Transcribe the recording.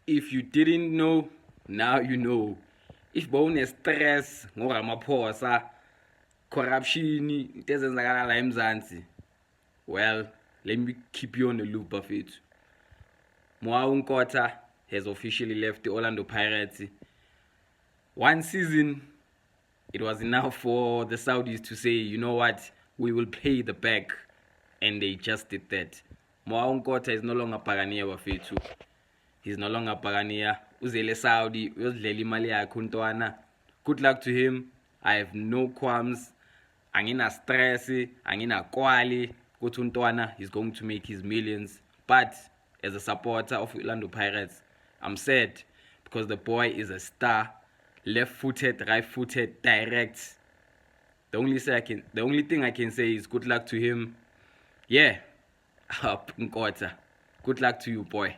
If you didn't know, now you know. If bone stress ngoramaphosa corruption into ezenzakala la eMzansi, well, let me keep you on the loop bafethu. Moa Nkotha has officially left the Orlando Pirates. One season, it was enough for the Saudis to say, you know what, we will pay the back, and they just did that. Moa Nkotha is no longer Pagania bafethu. He's no longer Pagania. Uzele Saudi, uyozidlela imali yakhe untwana. Good luck to him. I have no qualms. Angina stress, angina kwali. Kuthi untwana, he's going to make his millions. But as a supporter of Orlando Pirates, I'm sad because the boy is a star. Left-footed, right-footed, direct. The only thing I can say is good luck to him. Yeah. Up Nkotha. Good luck to you, boy.